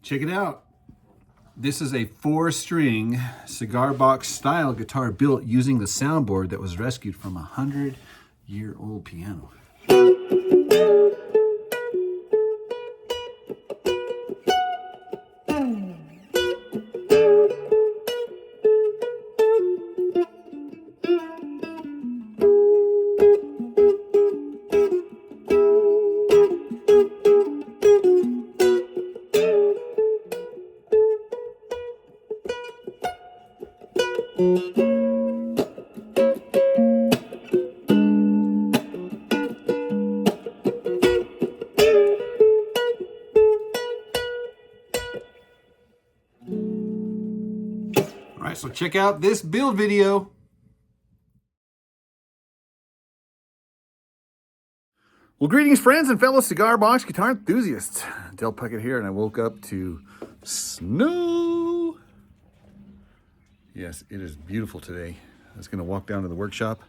Check it out. This is a 4-string Cigar Box style guitar built using the soundboard that was rescued from a 100-year-old piano. All right, so check out this build video. Well, greetings, friends and fellow Cigar Box guitar enthusiasts. Del Puckett here, and I woke up to snow. Yes, it is beautiful today. I was going to walk down to the workshop,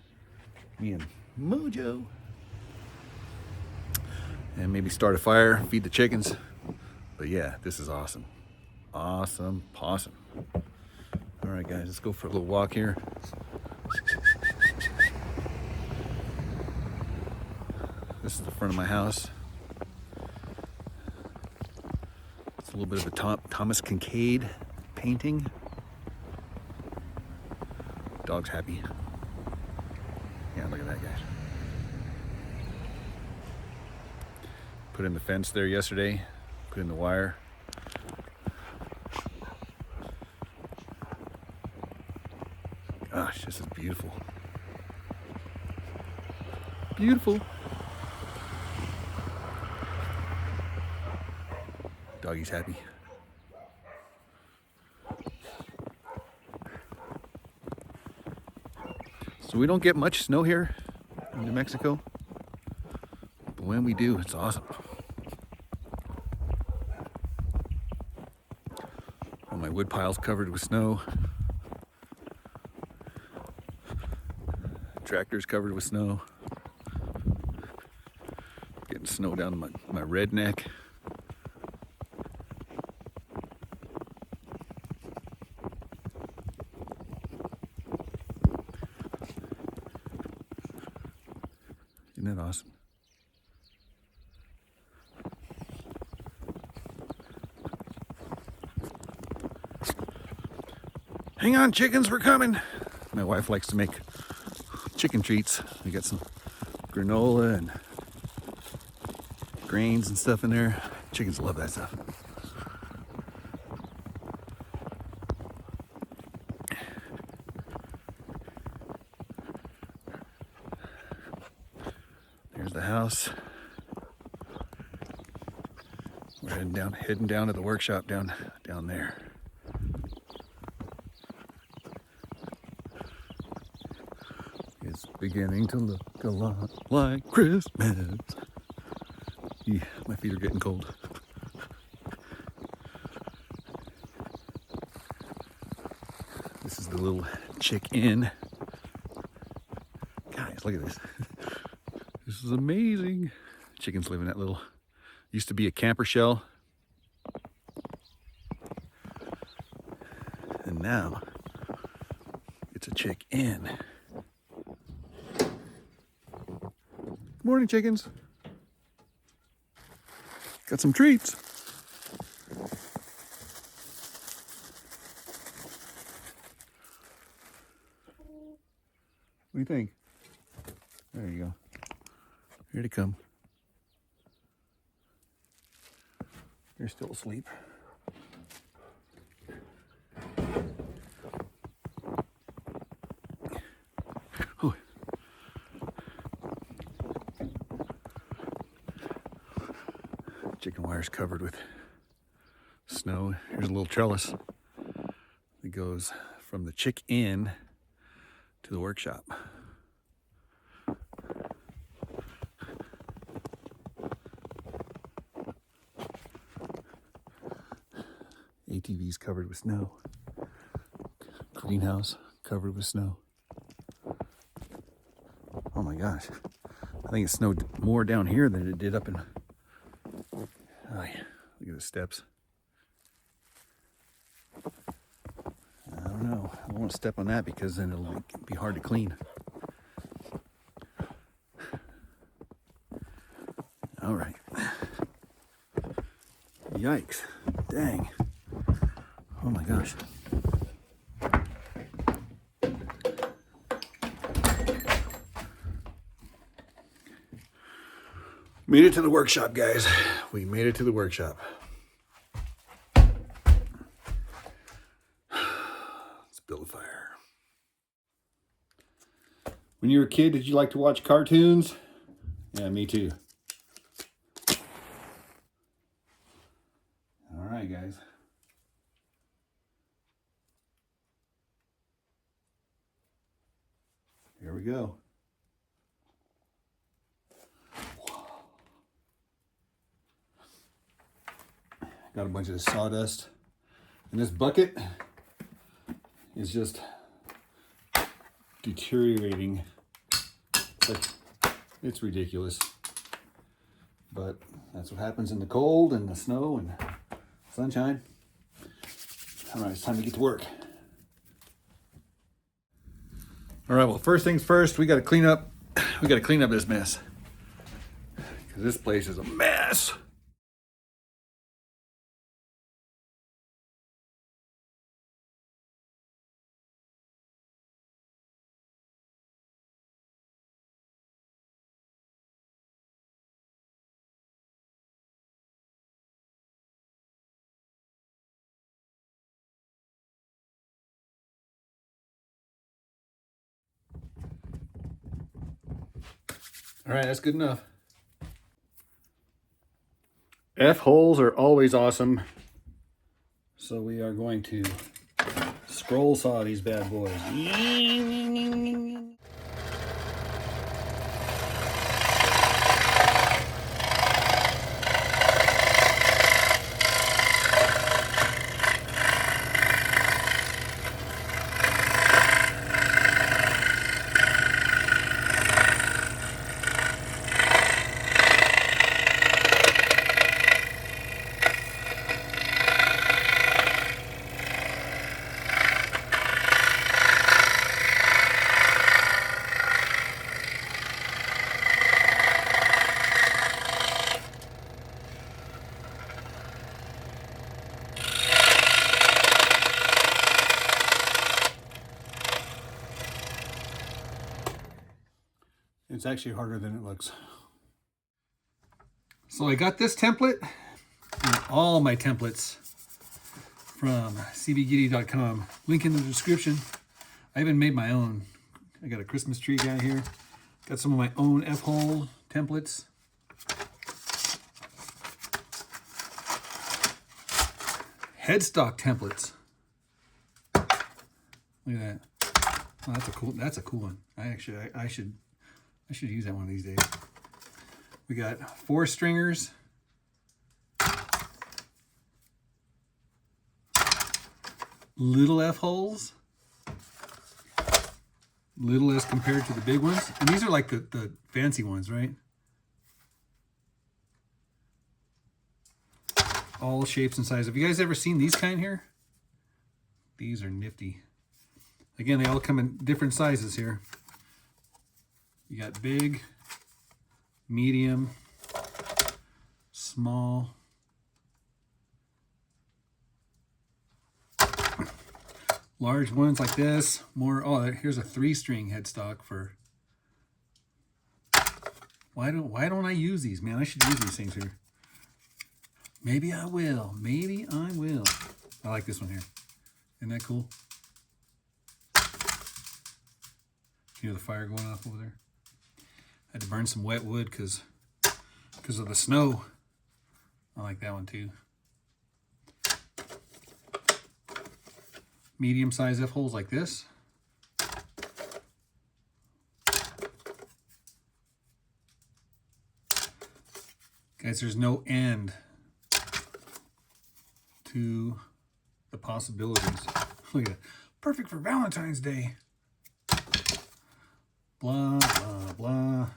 me and Mojo, and maybe start a fire, feed the chickens. But yeah, this is awesome. Awesome possum. All right, guys, let's go for a little walk here. This is the front of my house. It's a little bit of a Thomas Kincaid painting. Dog's happy. Yeah, look at that, guys. Put in the fence there yesterday. Put in the wire. Gosh, this is beautiful. Beautiful. Doggy's happy. So we don't get much snow here in New Mexico, but when we do, it's awesome. All my wood piles covered with snow. Tractors covered with snow. Getting snow down to my redneck. Isn't that awesome? Hang on, chickens, we're coming. My wife likes to make chicken treats. We got some granola and grains and stuff in there. Chickens love that stuff. There's the house. We're heading down to the workshop down there. It's beginning to look a lot like Christmas. Yeah, my feet are getting cold. This is the little chick inn. Guys, look at this. This is amazing. Chickens live in that little, used to be a camper shell. And now it's a chick inn. Good morning, chickens. Got some treats. What do you think? There you go. Here they come. You're still asleep. Ooh. Chicken wire's covered with snow. Here's a little trellis that goes from the chick inn to the workshop. ATV's covered with snow. Greenhouse covered with snow. Oh my gosh. I think it snowed more down here than it did up in... Oh, yeah. Look at the steps. I don't want to step on that because then it'll be hard to clean. All right. Yikes. Dang. Oh my gosh. Made it to the workshop, guys. We made it to the workshop. Let's build a fire. When you were a kid, did you like to watch cartoons? Yeah, me too. All right, guys. Here we go. Got a bunch of sawdust. And this bucket is just deteriorating. It's ridiculous. But that's what happens in the cold and the snow and sunshine. All right, it's time to get to work. All right, well, first things first, we got to clean up this mess. Because this place is a mess. All right, that's good enough. F-holes are always awesome. So we are going to scroll saw these bad boys. It's actually harder than it looks. So I got this template and all my templates from cbgiddy.com. Link in the description. I even made my own. I got a Christmas tree guy here. Got some of my own F-hole templates. Headstock templates. Look at that. Oh, that's a cool one. I should use that one of these days. We got 4 stringers. Little F-holes. Little as compared to the big ones. And these are like the fancy ones, right? All shapes and sizes. Have you guys ever seen these kind here? These are nifty. Again, they all come in different sizes here. You got big, medium, small, large ones like this. More. Oh, here's a 3-string headstock for. Why don't I use these, man? I should use these things here. Maybe I will. Maybe I will. I like this one here. Isn't that cool? You hear the fire going off over there? I had to burn some wet wood because of the snow. I like that one too. Medium-sized F-holes like this. Guys, there's no end to the possibilities. Look at that. Perfect for Valentine's Day. Blah, blah, blah.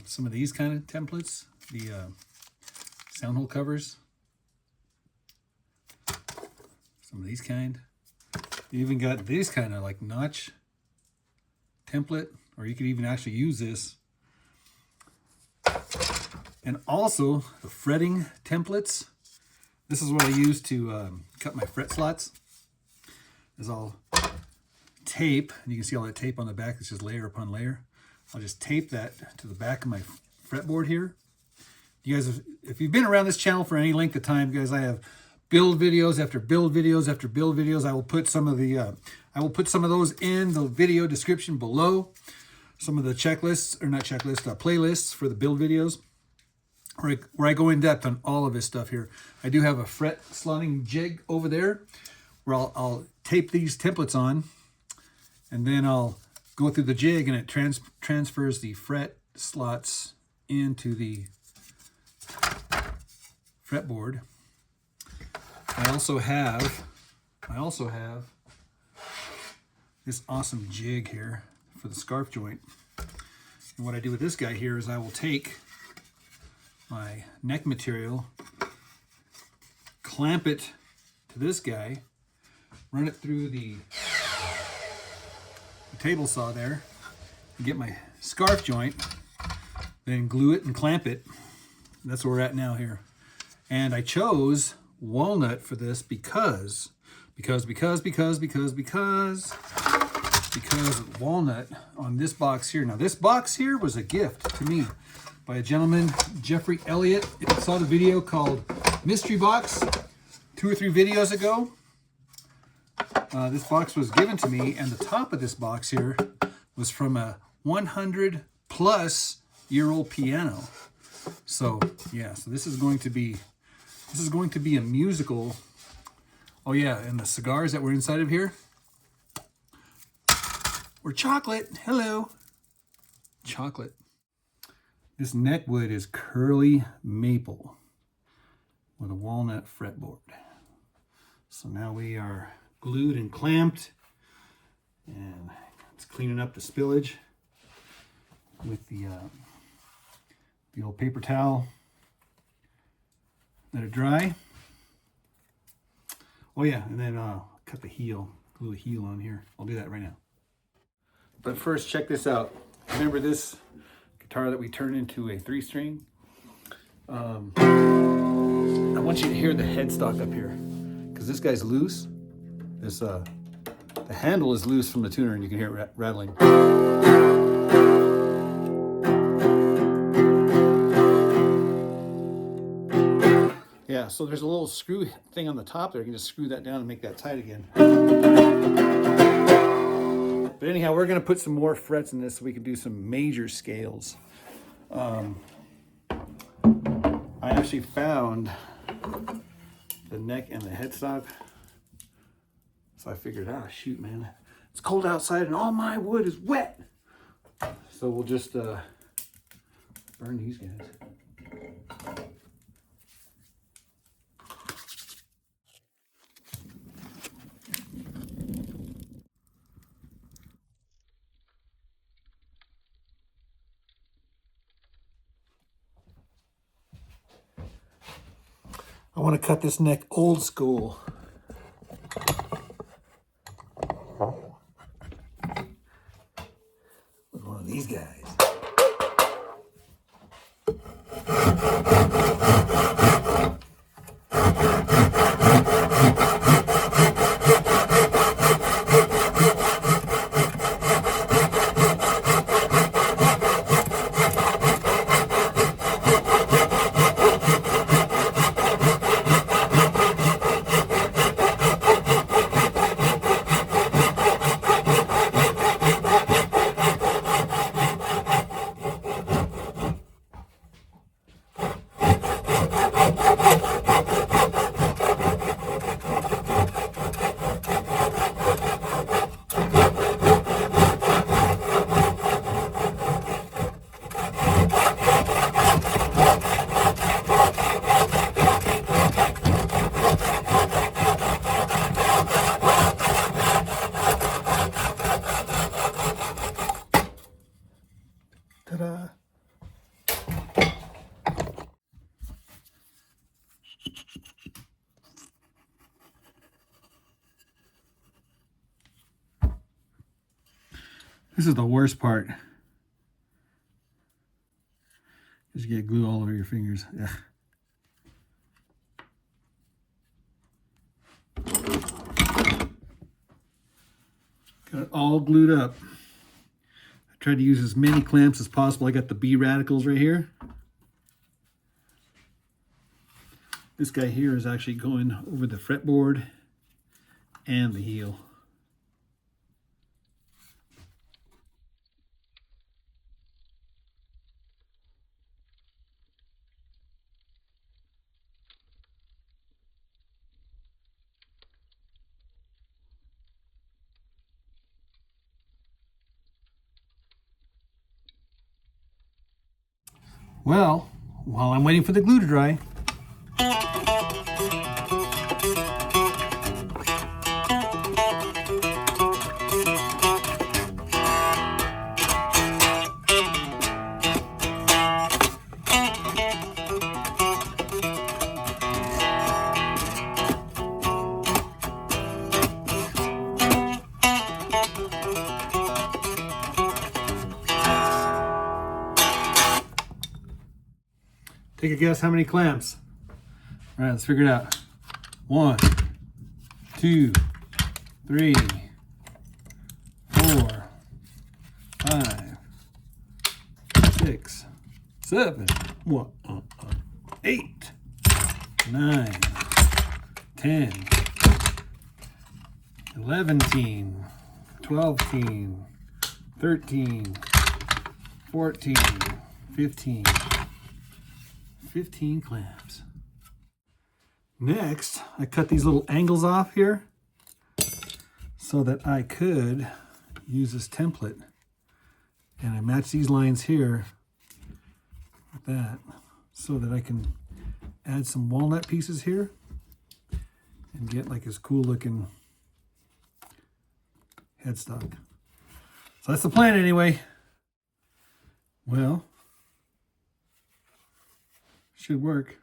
Some of these kind of templates, the sound hole covers. Some of these kind. They even got these kind of like notch template, or you could even actually use this. And also the fretting templates. This is what I use to cut my fret slots. Is all tape, and you can see all that tape on the back. It's just layer upon layer. I'll just tape that to the back of my fretboard here. You guys, if you've been around this channel for any length of time, guys, I have build videos after build videos after build videos. I will put some of those in the video description below. Some of the checklists, or not checklists, playlists for the build videos, where I go in depth on all of this stuff here. I do have a fret slotting jig over there where I'll tape these templates on, and then I'll go through the jig, and it transfers the fret slots into the fretboard. I also have this awesome jig here for the scarf joint. And what I do with this guy here is I will take my neck material, clamp it to this guy, run it through the table saw there, and get my scarf joint, then glue it and clamp it. That's where we're at now here. And I chose walnut for this because walnut on this box here. Now this box here was a gift to me by a gentleman, Jeffrey Elliott. I saw the video called Mystery Box 2 or 3 videos ago. This box was given to me, and the top of this box here was from a 100-plus-year-old piano. So yeah, so this is going to be a musical. Oh yeah, and the cigars that were inside of here were chocolate. Hello, chocolate. This neck wood is curly maple with a walnut fretboard. So now we are glued and clamped, and it's cleaning up the spillage with the old paper towel. Let it dry. Oh yeah, and then cut the heel, glue a heel on here. I'll do that right now. But first, check this out. Remember this guitar that we turned into a 3-string? I want you to hear the headstock up here, because this guy's loose. This the handle is loose from the tuner, and you can hear it rattling. Yeah, so there's a little screw thing on the top there. You can just screw that down and make that tight again. But anyhow, we're going to put some more frets in this so we can do some major scales. I actually found the neck and the headstock. So I figured, shoot, man, it's cold outside and all my wood is wet. So we'll just burn these guys. I want to cut this neck old school. With one of these guys. This is the worst part. Just get glue all over your fingers. Yeah. Got it all glued up. I tried to use as many clamps as possible. I got the B radicals right here. This guy here is actually going over the fretboard and the heel. Well, while I'm waiting for the glue to dry, take a guess how many clamps. All right, let's figure it out. 1, 2, 3, 4, 5, 6, 7, 8, 9, 10, 11, 12, 13, 14, 15. 15 clamps. Next, I cut these little angles off here so that I could use this template. And I match these lines here with that so that I can add some walnut pieces here and get like this cool looking headstock. So that's the plan anyway. Well, should work.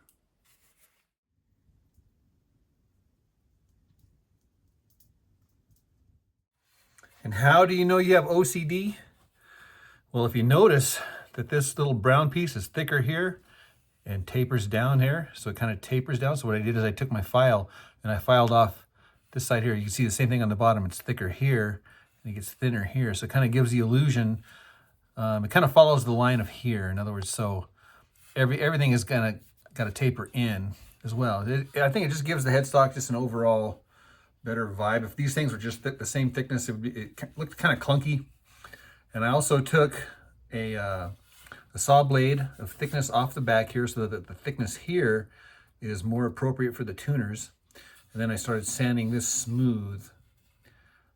And how do you know you have OCD? Well, if you notice that this little brown piece is thicker here and tapers down here, so it kind of tapers down. So what I did is I took my file and I filed off this side here. You can see the same thing on the bottom. It's thicker here and it gets thinner here. So it kind of gives the illusion. It kind of follows the line of here. In other words, so everything is got to taper in as well. I think it just gives the headstock just an overall better vibe. If these things were just the same thickness, it looked kind of clunky. And I also took a saw blade of thickness off the back here so that the thickness here is more appropriate for the tuners. And then I started sanding this smooth.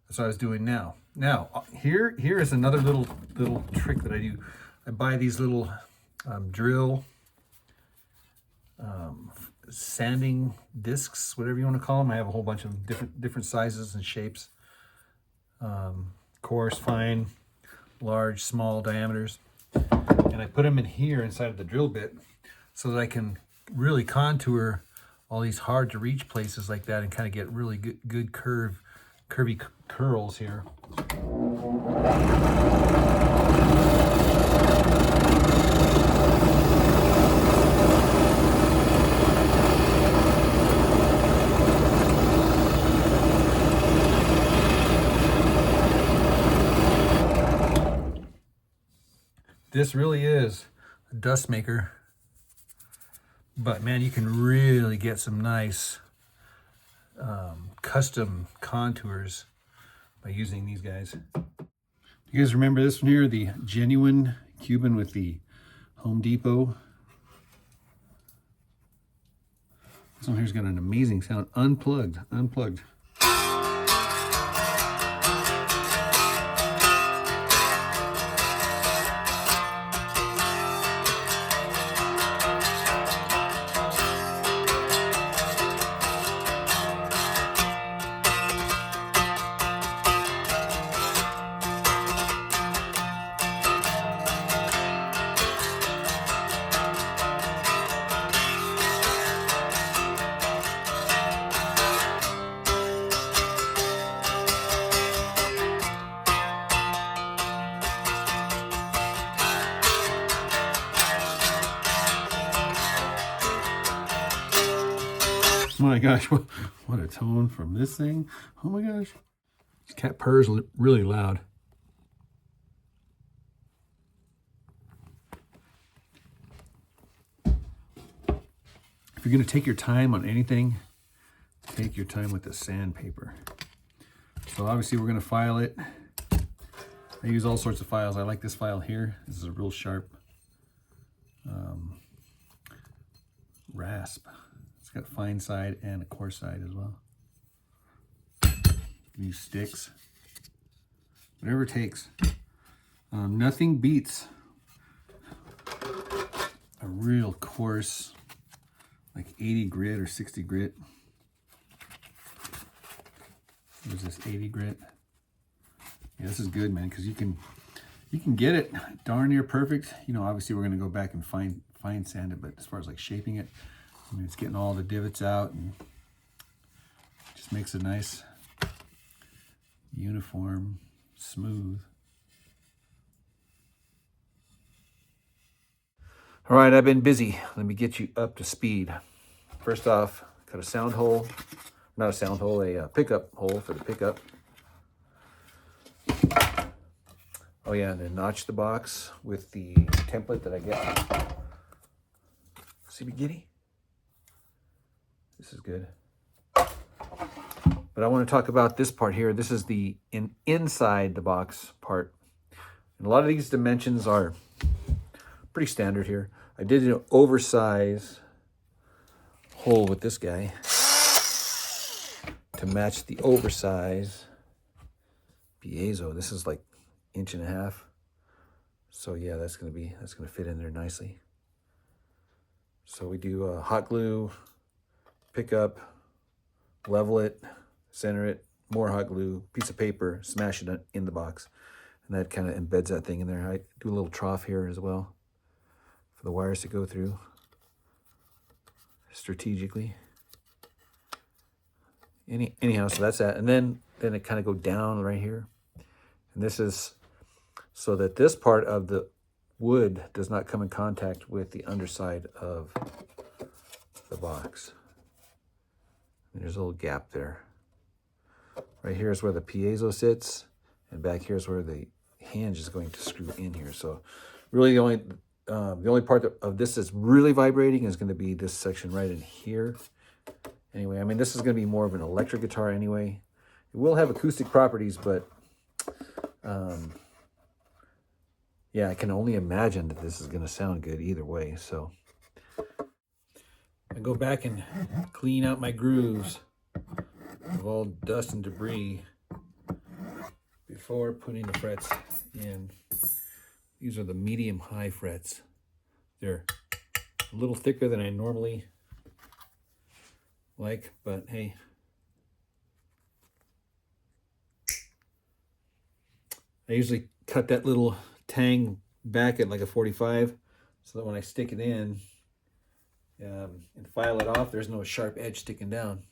That's what I was doing now. Now, here is another little trick that I do. I buy these little drill sanding discs, whatever you want to call them. I have a whole bunch of different sizes and shapes. Coarse, fine, large, small diameters. And I put them in here inside of the drill bit so that I can really contour all these hard to reach places like that and kind of get really good curvy curls here. This really is a dust maker, but man, you can really get some nice custom contours by using these guys. You guys remember this one here, the genuine Cuban with the Home Depot? This one here's got an amazing sound, unplugged. My gosh, what a tone from this thing. Oh my gosh. This cat purrs really loud. If you're going to take your time on anything, take your time with the sandpaper. So obviously we're going to file it. I use all sorts of files. I like this file here. This is a real sharp rasp. It's got fine side and a coarse side as well. Use sticks. Whatever it takes. Nothing beats a real coarse, like 80 grit or 60 grit. There's this 80 grit. Yeah, this is good, man, because you can get it darn near perfect. You know, obviously we're going to go back and fine sand it, but as far as like shaping it, I mean, it's getting all the divots out and just makes it nice, uniform, smooth. All right, I've been busy. Let me get you up to speed. First off, got a sound hole, not a sound hole, a pickup hole for the pickup. Oh yeah, and then notch the box with the template that I get from CBGity. This is good. But I want to talk about this part here. This is the inside the box part. And a lot of these dimensions are pretty standard here. I did an oversize hole with this guy to match the oversize piezo. This is like 1.5 inches. So yeah, that's gonna fit in there nicely. So we do hot glue, pick up, level it, center it, more hot glue, piece of paper, smash it in the box. And that kind of embeds that thing in there. I do a little trough here as well for the wires to go through strategically. Anyhow, so that's that. And then it kind of go down right here. And this is so that this part of the wood does not come in contact with the underside of the box. And there's a little gap there. Right here is where the piezo sits, and back here is where the hinge is going to screw in here. So really the only part of this that's really vibrating is going to be this section right in here. Anyway, I mean, this is going to be more of an electric guitar anyway. It will have acoustic properties, but yeah, I can only imagine that this is going to sound good either way. So I go back and clean out my grooves of all dust and debris before putting the frets in. These are the medium-high frets. They're a little thicker than I normally like, but hey. I usually cut that little tang back at like a 45 so that when I stick it in and file it off, there's no sharp edge sticking down.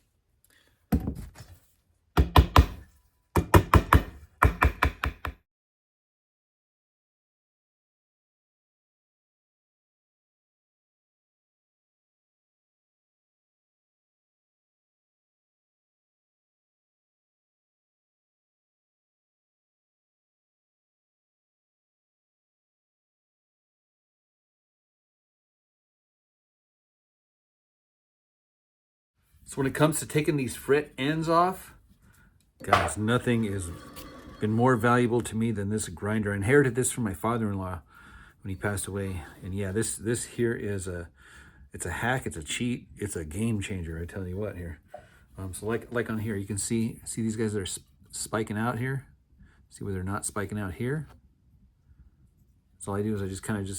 So when it comes to taking these fret ends off, guys, nothing has been more valuable to me than this grinder. I inherited this from my father-in-law when he passed away. And yeah, this here is it's a hack, it's a cheat, it's a game changer, I tell you what here. So like on here, you can see these guys that are spiking out here. See where they're not spiking out here? So all I do is I just kind of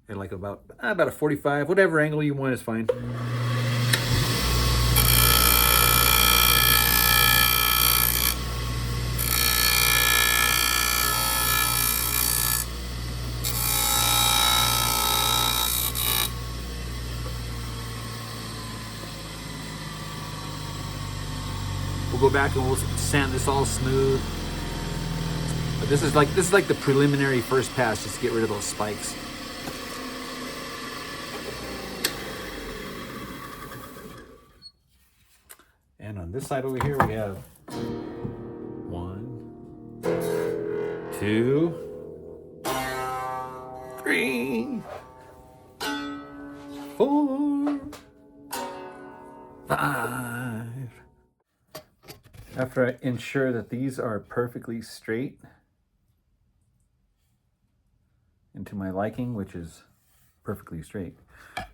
at like about a 45, whatever angle you want is fine. We'll go back and we'll sand this all smooth. But this is like the preliminary first pass, just to get rid of those spikes. And on this side over here, we have 1, 2, 3, 4, 5. After I ensure that these are perfectly straight and to my liking, which is perfectly straight,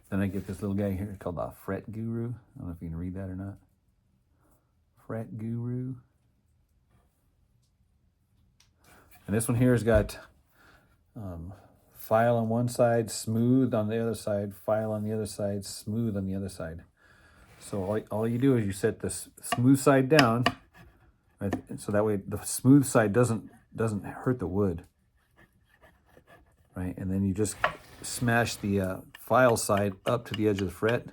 then I get this little guy here called the Fret Guru. I don't know if you can read that or not. Fret Guru. And this one here has got file on one side, smooth on the other side, file on the other side, smooth on the other side. So all you do is you set the smooth side down, right? So that way the smooth side doesn't hurt the wood, right? And then you just smash the file side up to the edge of the fret,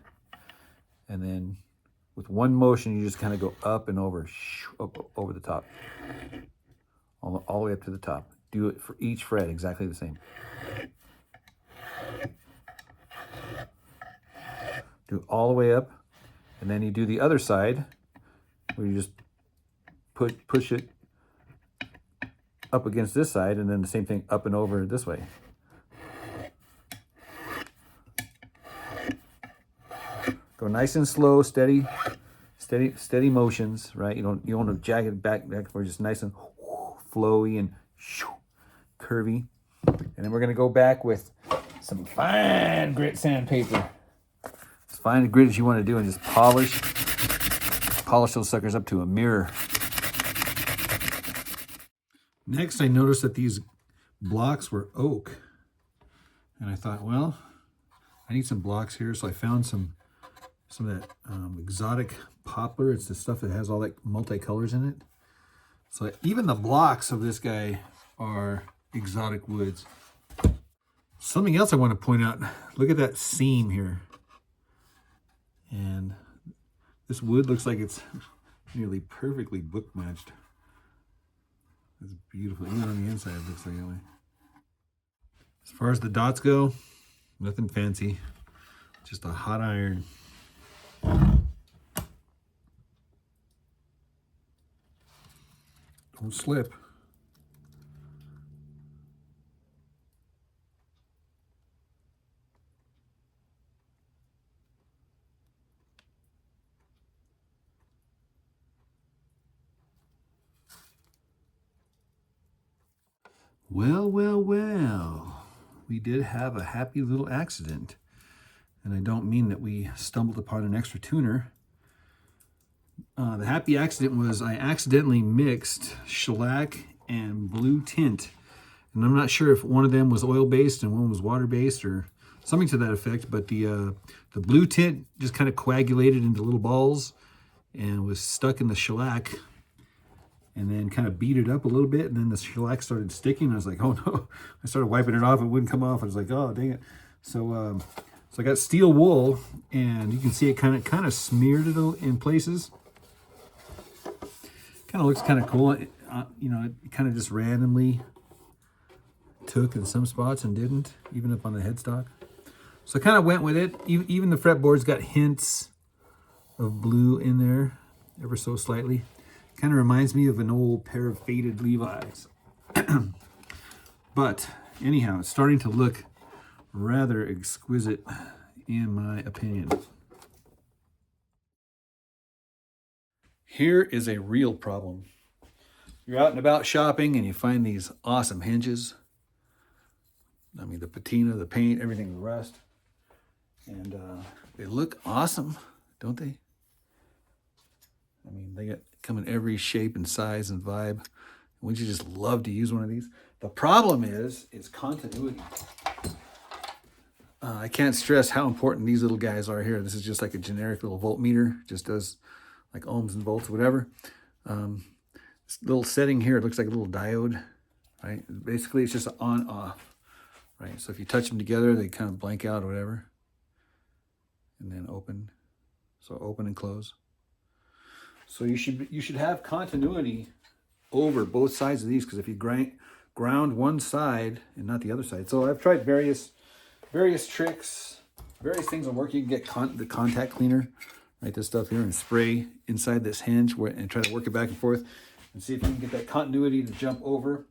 and then with one motion you just kind of go up and over, up over the top, all the way up to the top. Do it for each fret exactly the same. Do it all the way up, and then you do the other side where you just push it up against this side, and then the same thing up and over this way. Go nice and slow, steady motions, right? You don't want to jag it back. We're just nice and flowy and curvy. And then we're gonna go back with some fine grit sandpaper. As fine a grit as you want to do, and just polish those suckers up to a mirror. Next, I noticed that these blocks were oak, and I thought, well, I need some blocks here, so I found some of that exotic poplar. It's the stuff that has all that multicolors in it. So even the blocks of this guy are exotic woods. Something else I want to point out, look at that seam here. And this wood looks like it's nearly perfectly book matched. It's beautiful. Even on the inside it looks like that way. As far as the dots go, nothing fancy. Just a hot iron. Don't slip. Well. We did have a happy little accident. And I don't mean that we stumbled upon an extra tuner. The happy accident was I accidentally mixed shellac and blue tint. And I'm not sure if one of them was oil-based and one was water-based or something to that effect, but the blue tint just kind of coagulated into little balls and was stuck in the shellac, and then kind of beat it up a little bit, and then the shellac started sticking. I was like, oh no. I started wiping it off, it wouldn't come off. I was like, oh dang it. So I got steel wool, and you can see it kind of smeared it in places. Kind of looks kind of cool. It kind of just randomly took in some spots and didn't, even up on the headstock. So I kind of went with it. Even the fretboard's got hints of blue in there, ever so slightly. Kind of reminds me of an old pair of faded Levi's. But anyhow, it's starting to look rather exquisite in my opinion. Here is a real problem. You're out and about shopping and you find these awesome hinges. I mean, the patina, the paint, everything rust. And they look awesome, don't they? I mean, they come in every shape and size and vibe. Wouldn't you just love to use one of these? The problem is continuity. I can't stress how important these little guys are here. This is just like a generic little voltmeter. Just does like ohms and volts, whatever. This little setting here, it looks like a little diode, right? Basically, it's just an on-off, right? So if you touch them together, they kind of blank out or whatever. And then open. So open and close. So you should have continuity over both sides of these, because if you ground one side and not the other side. So I've tried various tricks, various things will work. You can get the contact cleaner, Write this stuff here and spray inside this hinge and try to work it back and forth and see if you can get that continuity to jump over.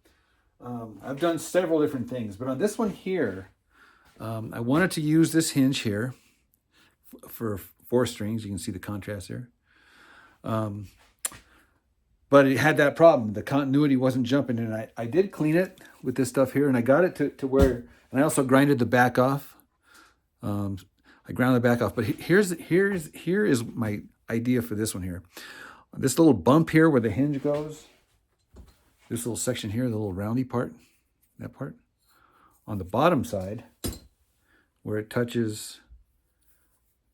I've done several different things, but on this one here, I wanted to use this hinge here for 4 strings. You can see the contrast there. But it had that problem. The continuity wasn't jumping, and I did clean it with this stuff here, and I got it to where, and I also grinded the back off. I ground the back off, but here is my idea for this one here. This little bump here where the hinge goes, this little section here, the little roundy part, that part, on the bottom side, where it touches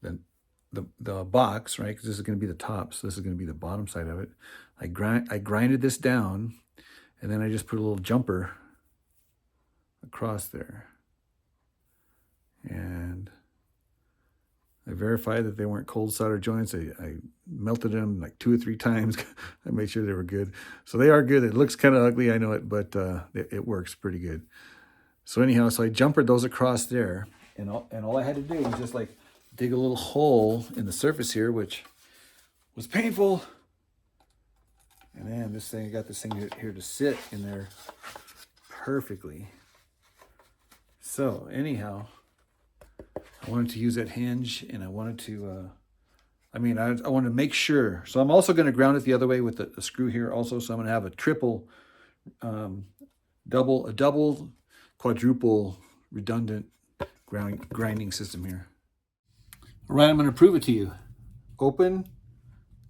the box, right? Because this is going to be the top, so this is going to be the bottom side of it. I grinded this down, and then I just put a little jumper across there, and I verified that they weren't cold solder joints. I melted them like 2 or 3 times. I made sure they were good. So they are good. It looks kind of ugly, I know it, but it works pretty good. So anyhow, so I jumpered those across there, and all I had to do was just like dig a little hole in the surface here, which was painful. And then this thing, I got this thing here to sit in there perfectly. So anyhow, I wanted to use that hinge, and I wanted to, I wanted to make sure. So I'm also going to ground it the other way with the screw here also. So I'm going to have a triple, double, quadruple, redundant grinding system here. All right, I'm going to prove it to you. Open,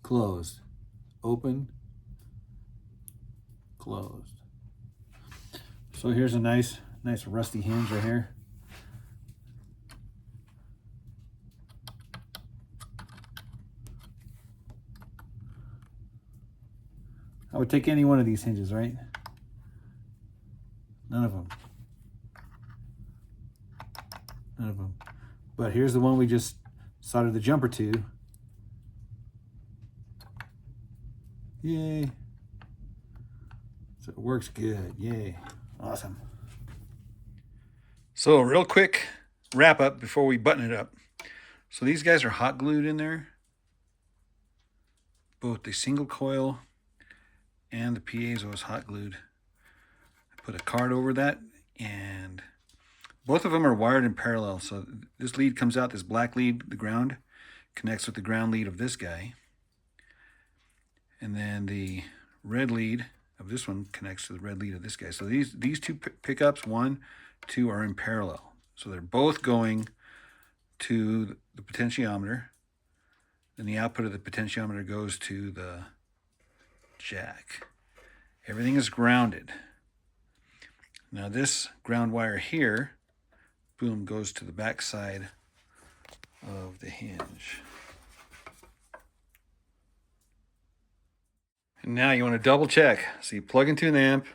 closed, open, closed. So here's a nice rusty hinge right here. I would take any one of these hinges, right? None of them. None of them. But here's the one we just soldered the jumper to. Yay. So it works good. Yay. Awesome. So real quick wrap up before we button it up. So these guys are hot glued in there. Both the single coil and the piezo is hot glued. I put a card over that, and both of them are wired in parallel. So this lead comes out, this black lead, the ground, connects with the ground lead of this guy. And then the red lead of this one connects to the red lead of this guy. So these 2 pickups, 1, 2, are in parallel. So they're both going to the potentiometer. Then the output of the potentiometer goes to the jack. Everything is grounded. Now this ground wire here, boom, goes to the back side of the hinge. And now you want to double check. So you plug into an amp,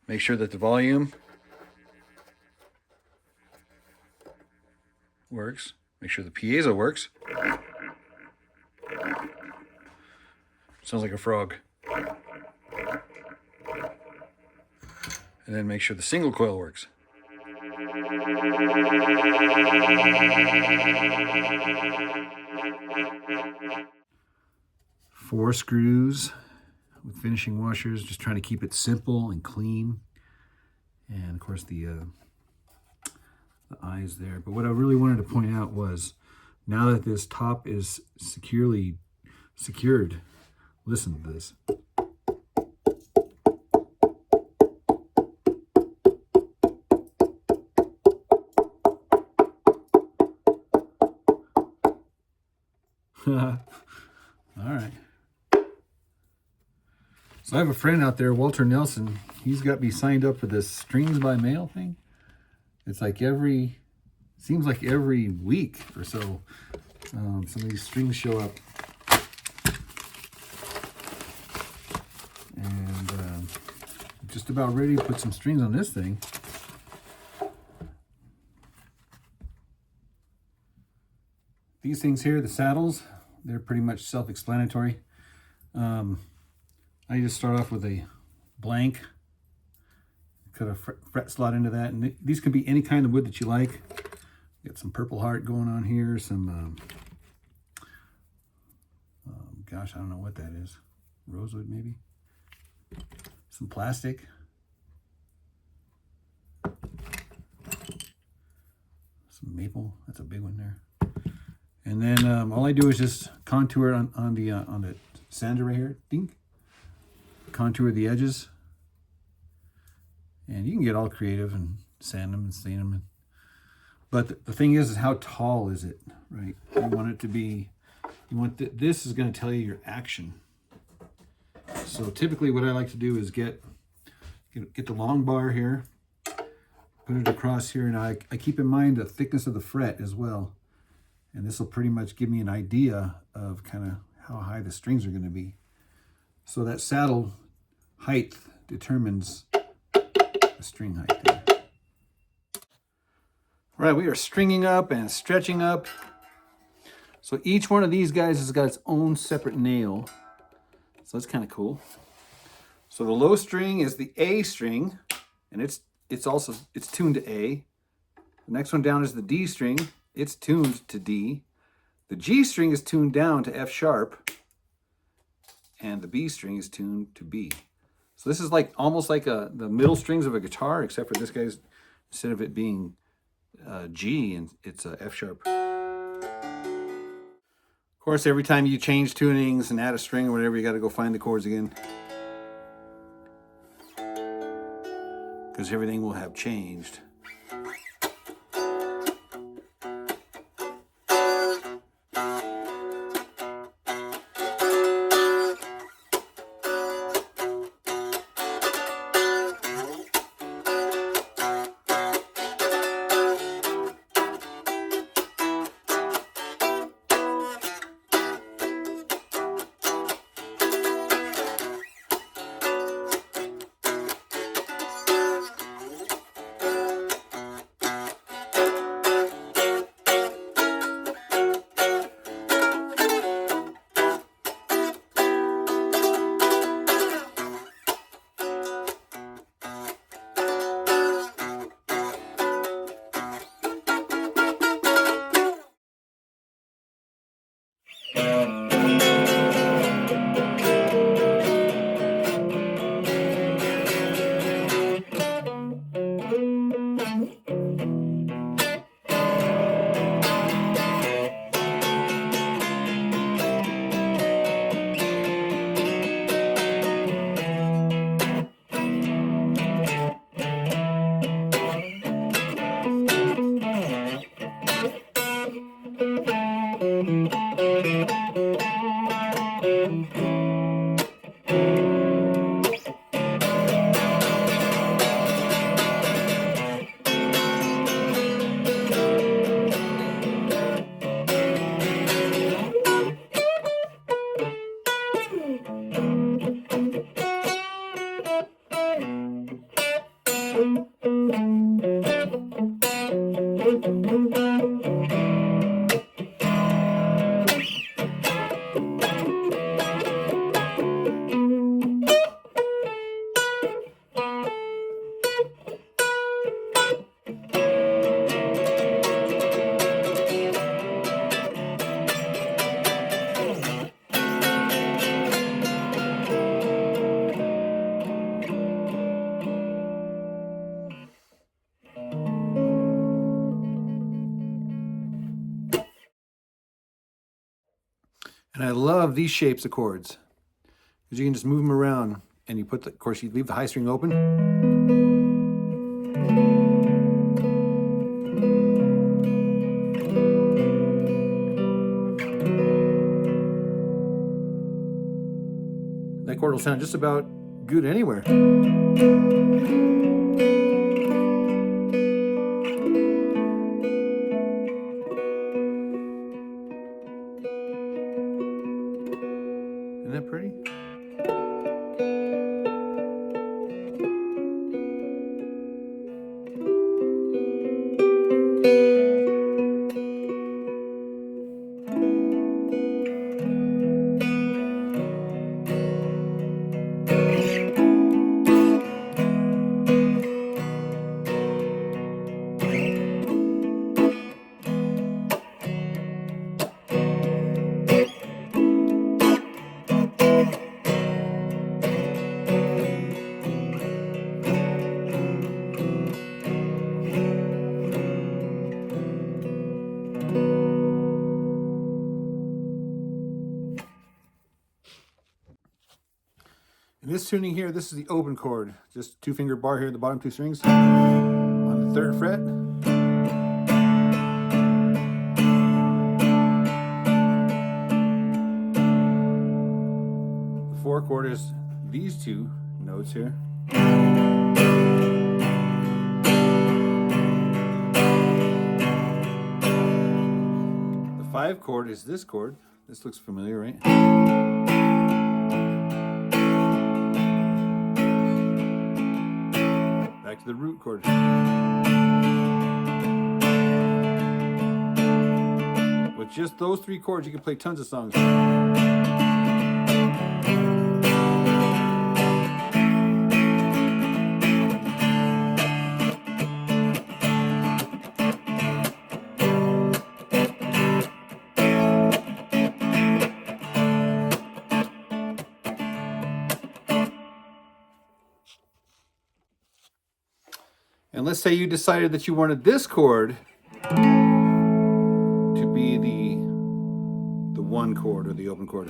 make sure that the volume works, make sure the piezo works. Sounds like a frog. And then make sure the single coil works. Four screws with finishing washers, just trying to keep it simple and clean. And of course the eyes there. But what I really wanted to point out was, now that this top is securely secured, listen to this. All right. So I have a friend out there, Walter Nelson. He's got me signed up for this strings by mail thing. It's like seems like every week or so, some of these strings show up. And I'm just about ready to put some strings on this thing. These things here, the saddles, they're pretty much self-explanatory. I just start off with a blank, cut a fret slot into that, and these could be any kind of wood that you like. Got some Purple Heart going on here, some gosh, I don't know what that is. Rosewood, maybe. Some plastic. Some maple. That's a big one there. And then all I do is just contour on the sander right here. Dink. Contour the edges. And you can get all creative and sand them and stain them. But the thing is how tall is it, right? You want it to be, this is going to tell you your action. So typically what I like to do is get the long bar here, put it across here, and I keep in mind the thickness of the fret as well. And this will pretty much give me an idea of kind of how high the strings are going to be. So that saddle height determines the string height there. All right, we are stringing up and stretching up. So each one of these guys has got its own separate nail. So that's kind of cool. So the low string is the A string, and it's tuned to A. The next one down is the D string. It's tuned to D. The G string is tuned down to F sharp, and the B string is tuned to B. So this is like almost like the middle strings of a guitar, except for this guy's, instead of it being G, and it's a F sharp. Of course, every time you change tunings and add a string or whatever, you got to go find the chords again, because everything will have changed. And I love these shapes of chords, because you can just move them around, and you put of course, you leave the high string open. That chord will sound just about good anywhere. Isn't that pretty? In this tuning here, this is the open chord. Just 2-finger bar here at the bottom 2 strings. On the 3rd fret. The 4 chord is these 2 notes here. The 5 chord is this chord. This looks familiar, right? Back to the root chord. With just those 3 chords, you can play tons of songs. And let's say you decided that you wanted this chord to be the 1 chord or the open chord.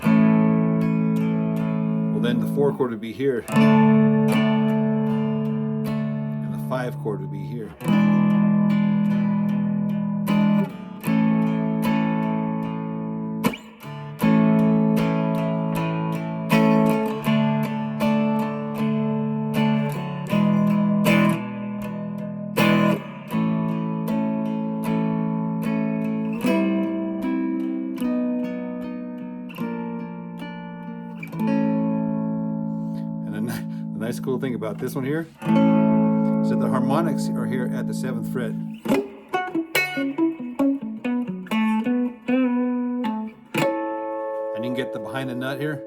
Well, then the 4 chord would be here, and the 5 chord would be here. The nice cool thing about this one here is that the harmonics are here at the 7th fret. And you can get the behind the nut here.